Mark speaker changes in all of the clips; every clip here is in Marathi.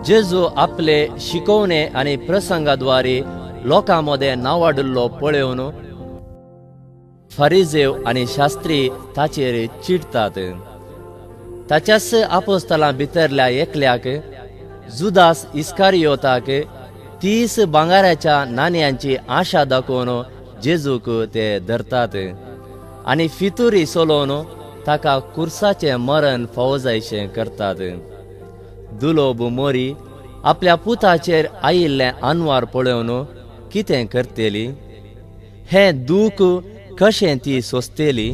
Speaker 1: जेजू आपले शिकवणे आणि प्रसंगाद्वारे लोकांमध्ये नावाडलो पळवून फरिजेव आणि शास्त्री ताचेर चिडतात. ताच्याच आपोस्तलां भितरल्या एकल्याक जुदास इस्कारियोताक 30 भांगाराच्या नाण्यांची आशा दाखोवन जेजूक ते धरतात आणि फितुरी सोलोवन ताका कुर्साचें मरण फावो करतात. दुलोब मोरी आपल्या पुताचेर आयिल्लें अनवार पळोवन कितें करतेली? हें दूख कशें ती सोंसतेली?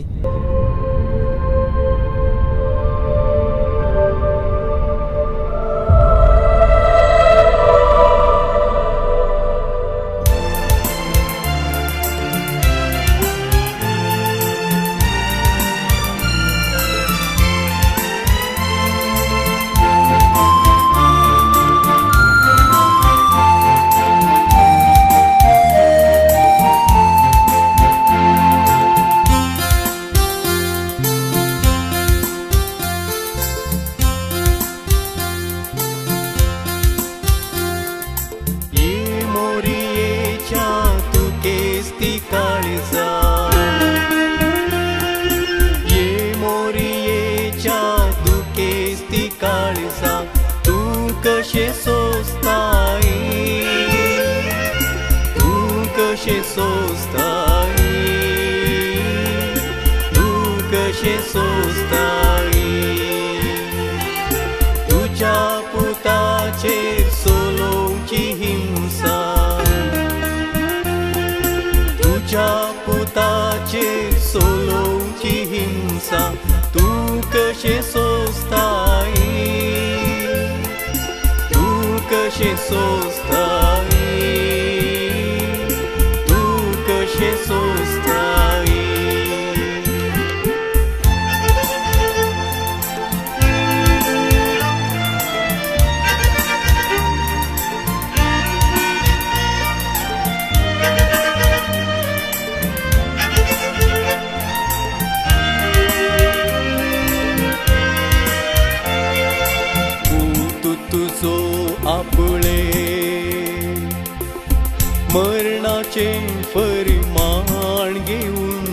Speaker 2: मरणाचे फरमान घेऊन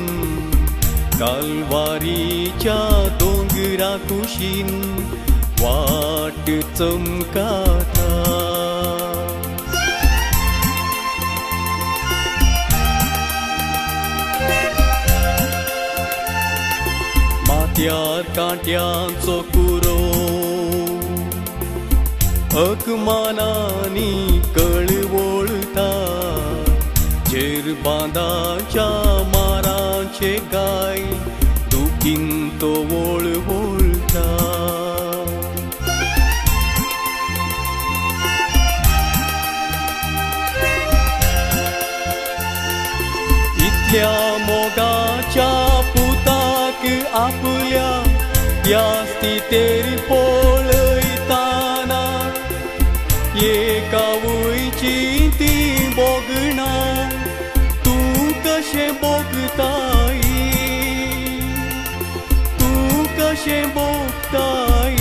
Speaker 2: कालवारीच्या दोंगरा कुशीन वाट चमकाता. माथ्यार कांट्यांचो कुरो अकमानांनी कळवळता. चेर बांदाच्या मारांचे गाय दुखीन तो वळवळता. इतल्या मोगाच्या पुताक आपल्या या स्थितेर पळयताना एकावयची ती बोगणा तूं कशें बोगताई, तूं कशें बोगताई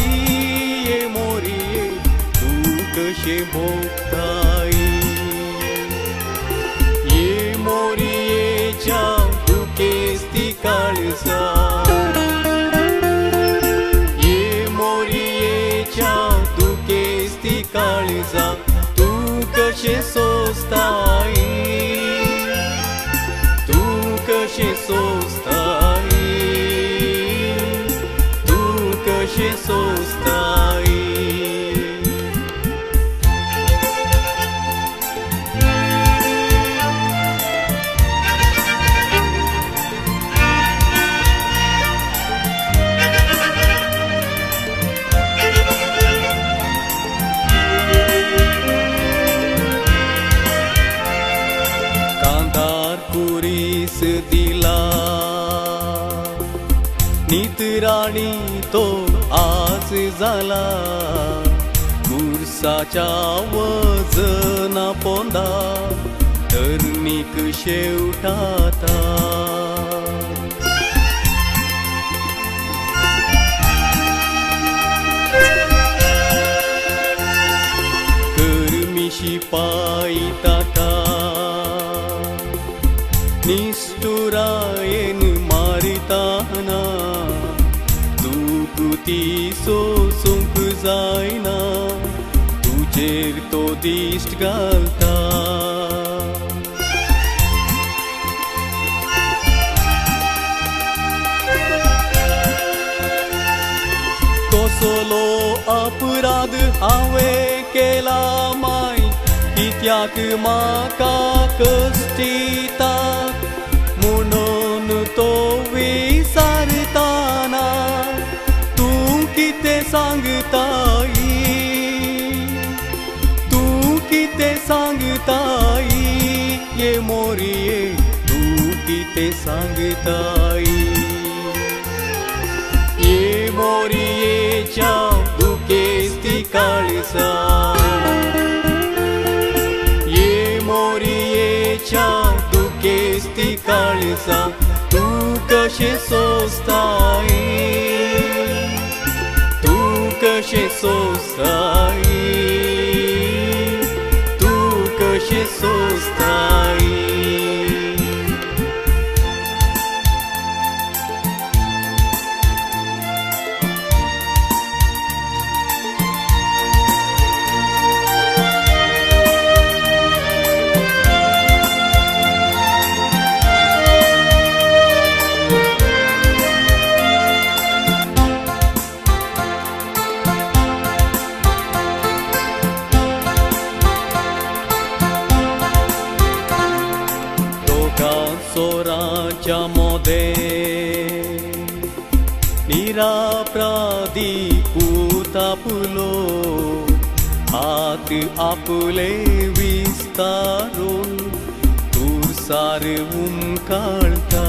Speaker 2: ये मोरये, तूं कशें बोगताई. ये मोरयेच्या दुखेस ती काळजा, ये मोरयेच्या दुखेस ती काळजा तूं कशें सोंसताई, तूं कशें सोंसताई, तूं कशें सोंसताई. दिला नितराणी तो आज जाला. गुरसाच्या वजना पोंदा धरणीक शेवटाता. निष्ठुरायेन मारिताना तू कृती सोसूंक जायना तुजेर तो दिश्ट घालता कसलो अपराध हांवें केला माय कित्याक म्हाका कश्टिता म्हणून तो विचारताना तूं कितें सांगताई तूं कितें सांगताई ये मोरये तूं कितें सांगताई ये मोरयेच्या दुखेस्ती काळजा ये मोरयेच्या दुखेस्ती काळजा तूं कशें सोंसताई तूं कशें सोंसताई तूं कशें सोंसताई सोराच्या मोदे निरापराधी पुतापुलो हात आपले विस्तारून तुरसार उमकाळता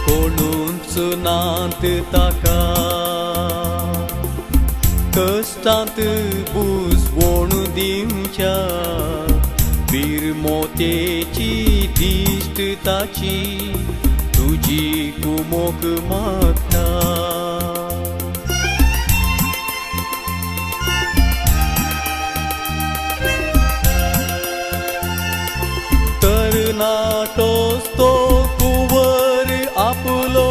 Speaker 2: कोणूच नात ताका कष्टांत बुजवण दिवच्या बिरमोतेची दिश्ट ताची तुजी कुमोक मागता तरणाटोच तो कुंवर आपलो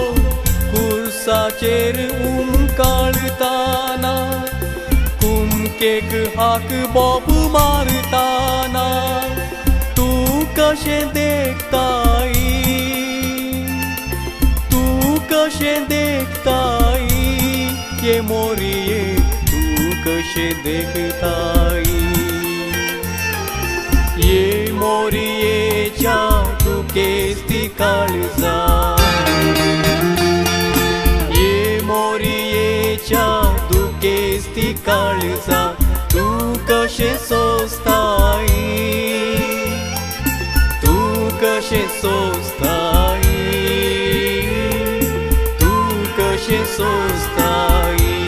Speaker 2: खुर्साचेर उमकाळताना कुमकेक हाक बोब मारताना तूं कशें देखताई तूं कशें देखताई ये मोरये तूं कशें देखताई ये मोरयेच्या दुखेस्ती काळजा ये मोरयेच्या दुखेस्ती काळजा तूं कशें सोंसताई तूं कशें सोंसताई तूं कशें सोंसताई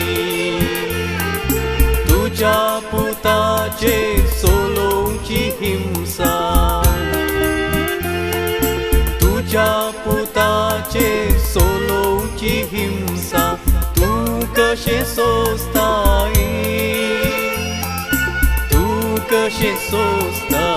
Speaker 2: तुज्या पुताचेर सोलोवची हिंसा तुज्या पुताचेर सोलोवची हिंसा तूं कशें सोंसताई तूं कशें सोंसताई